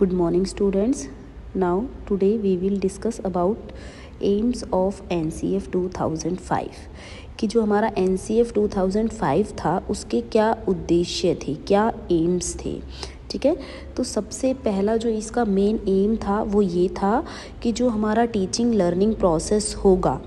Good morning students. Now today we will discuss about aims of NCF 2005 कि जो हमारा NCF 2005 था उसके क्या उद्देश्य थे, क्या एम्स थे। ठीक है, तो सबसे पहला जो इसका मेन एम था वो ये था कि जो हमारा टीचिंग लर्निंग प्रोसेस होगा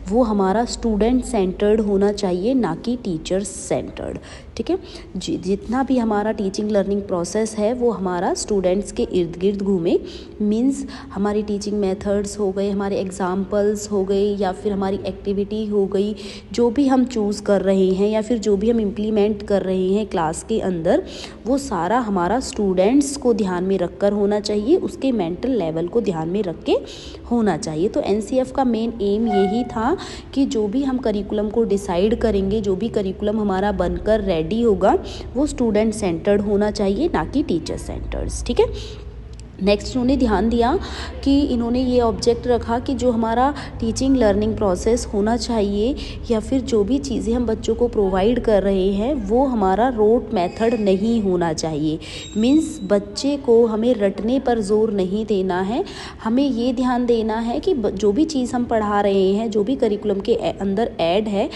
वो हमारा स्टूडेंट सेंटर्ड होना चाहिए, ना कि टीचर्स सेंटर्ड। ठीक है, जितना भी हमारा टीचिंग लर्निंग प्रोसेस है वो हमारा स्टूडेंट्स के इर्द गिर्द घूमे। मीन्स हमारी टीचिंग मेथड्स हो गए, हमारे एग्जाम्पल्स हो गए, या फिर हमारी एक्टिविटी हो गई, जो भी हम चूज़ कर रहे हैं या फिर जो भी हम इम्प्लीमेंट कर रहे हैं क्लास के अंदर, वो सारा हमारा स्टूडेंट्स को ध्यान में रखकर होना चाहिए, उसके मेंटल लेवल को ध्यान में रख के होना चाहिए। तो एनसीएफ का मेन एम यही था कि जो भी हम करिकुलम को डिसाइड करेंगे, जो भी करिकुलम हमारा बनकर रेडी होगा वो स्टूडेंट सेंटर्ड होना चाहिए, ना कि टीचर सेंटर्स। ठीक है, नेक्स्ट इन्होंने ध्यान दिया कि इन्होंने ये ऑब्जेक्ट रखा कि जो हमारा टीचिंग लर्निंग प्रोसेस होना चाहिए या फिर जो भी चीज़ें हम बच्चों को प्रोवाइड कर रहे हैं वो हमारा रोट मेथड नहीं होना चाहिए। मीन्स बच्चे को हमें रटने पर जोर नहीं देना है, हमें ये ध्यान देना है कि जो भी चीज़ हम पढ़ा रहे हैं, जो भी करिकुलम के अंदर ऐड है,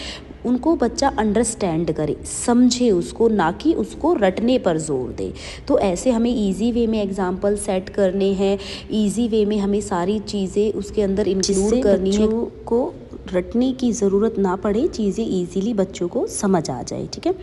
उनको बच्चा अंडरस्टैंड करे, समझे उसको, ना कि उसको रटने पर जोर दे। तो ऐसे हमें इजी वे में एग्जाम्पल सेट करने हैं, इजी वे में हमें सारी चीज़ें उसके अंदर इंक्लूड करनी है, को रटने की ज़रूरत ना पड़े, चीज़ें इजीली बच्चों को समझ आ जाए। ठीक है,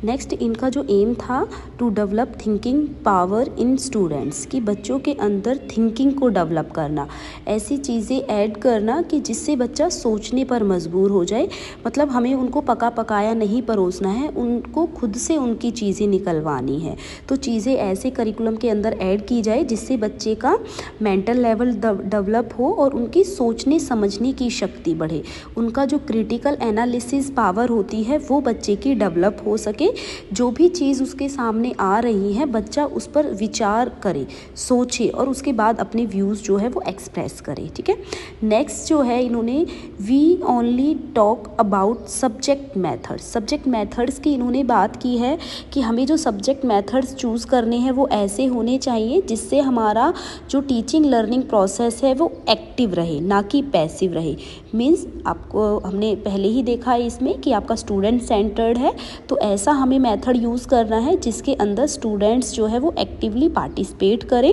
नेक्स्ट इनका जो एम था to develop thinking power in students, कि बच्चों के अंदर थिंकिंग को डेवलप करना, ऐसी चीज़ें ऐड करना कि जिससे बच्चा सोचने पर मजबूर हो जाए। मतलब हमें उनको पका पकाया नहीं परोसना है, उनको खुद से उनकी चीज़ें निकलवानी है। तो चीज़ें ऐसे करिकुलम के अंदर ऐड की जाए जिससे बच्चे का मेंटल लेवल डेवलप हो और उनकी सोचने समझने की शक्ति बढ़े, उनका जो क्रिटिकल एनालिसिस पावर होती है वो बच्चे की डेवलप हो सके। जो भी चीज़ उसके सामने आ रही है बच्चा उस पर विचार करे, सोचे और उसके बाद अपने व्यूज़ जो है वो एक्सप्रेस करे। ठीक है, नेक्स्ट जो है इन्होंने we only talk about subject methods, subject methods की इन्होंने बात की है कि हमें जो सब्जेक्ट मेथड्स चूज़ करने हैं वो ऐसे होने चाहिए जिससे हमारा जो टीचिंग लर्निंग प्रोसेस है वो एक्टिव रहे, ना कि पैसिव रहे। मीन्स आपको हमने पहले ही देखा है इसमें कि आपका स्टूडेंट सेंटर्ड है, तो ऐसा हमें मेथड यूज़ करना है जिसके अंदर स्टूडेंट्स जो है वो एक्टिवली पार्टिसिपेट करें,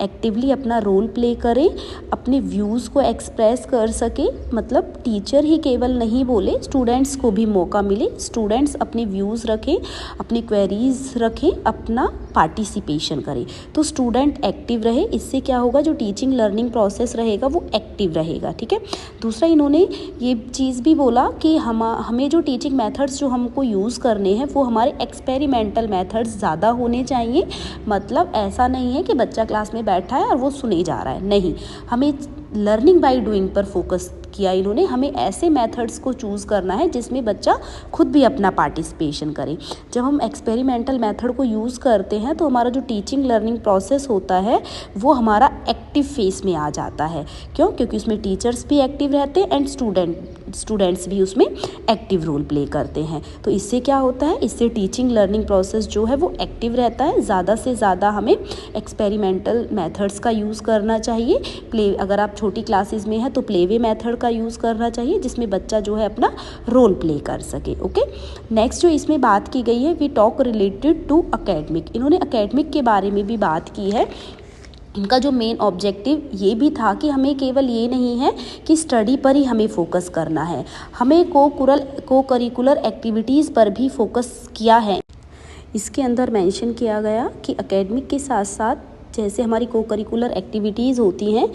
एक्टिवली अपना रोल प्ले करें, अपने व्यूज़ को एक्सप्रेस कर सके। मतलब टीचर ही केवल नहीं बोले, स्टूडेंट्स को भी मौका मिले, स्टूडेंट्स अपने व्यूज़ रखें, अपनी क्वेरीज रखें, अपना पार्टिसिपेशन करें, तो स्टूडेंट एक्टिव रहे। इससे क्या होगा, जो टीचिंग लर्निंग प्रोसेस रहेगा वो एक्टिव रहेगा। ठीक है, दूसरा इन्होंने ये चीज़ भी बोला कि हमें जो टीचिंग मेथड्स जो हमको यूज़ करने हैं वो हमारे एक्सपेरिमेंटल मेथड्स ज़्यादा होने चाहिए। मतलब ऐसा नहीं है कि बच्चा क्लास में बैठा है और वो सुने जा रहा है, नहीं, हमें लर्निंग बाय डूइंग पर फोकस किया इन्होंने। हमें ऐसे मेथड्स को चूज़ करना है जिसमें बच्चा खुद भी अपना पार्टिसिपेशन करे। जब हम एक्सपेरिमेंटल मेथड को यूज़ करते हैं तो हमारा जो टीचिंग लर्निंग प्रोसेस होता है वो हमारा एक्टिव फेस में आ जाता है। क्यों? क्योंकि उसमें टीचर्स भी एक्टिव रहते हैं एंड स्टूडेंट्स भी उसमें एक्टिव रोल प्ले करते हैं। तो इससे क्या होता है, इससे टीचिंग लर्निंग प्रोसेस जो है वो एक्टिव रहता है। ज़्यादा से ज़्यादा हमें एक्सपेरिमेंटल मेथड्स का यूज़ करना चाहिए। अगर आप छोटी क्लासेस में हैं तो प्लेवे मेथड का यूज़ करना चाहिए जिसमें बच्चा जो है अपना रोल प्ले कर सके। ओके, नेक्स्ट जो इसमें बात की गई है we talk related to academic, इन्होंने एकेडमिक के बारे में भी बात की है। इनका जो मेन ऑब्जेक्टिव ये भी था कि हमें केवल ये नहीं है कि स्टडी पर ही हमें फोकस करना है, हमें को करिकुलर एक्टिविटीज़ पर भी फोकस किया है। इसके अंदर मेंशन किया गया कि एकेडमिक के साथ साथ जैसे हमारी को करिकुलर एक्टिविटीज़ होती हैं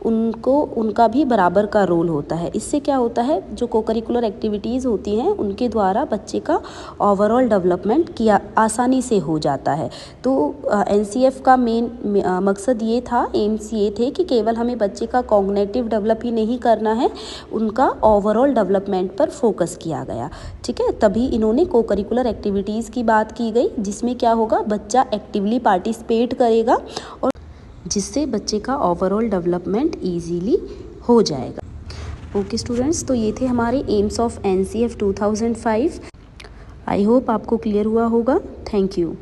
उनका भी बराबर का रोल होता है। इससे क्या होता है, जो को करिकुलर एक्टिविटीज़ होती हैं उनके द्वारा बच्चे का ओवरऑल डेवलपमेंट किया आसानी से हो जाता है। तो एनसीएफ का मेन मकसद ये था, एम्स ये थे कि केवल हमें बच्चे का कॉग्निटिव डेवलप ही नहीं करना है, उनका ओवरऑल डेवलपमेंट पर फोकस किया गया। ठीक है, तभी इन्होंने को करिकुलर एक्टिविटीज़ की बात की गई जिसमें क्या होगा, बच्चा एक्टिवली पार्टिसिपेट करेगा और जिससे बच्चे का ओवरऑल डेवलपमेंट इजीली हो जाएगा। ओके स्टूडेंट्स, तो ये थे हमारे AIIMS of NCF 2005। I hope आपको क्लियर हुआ होगा। Thank you.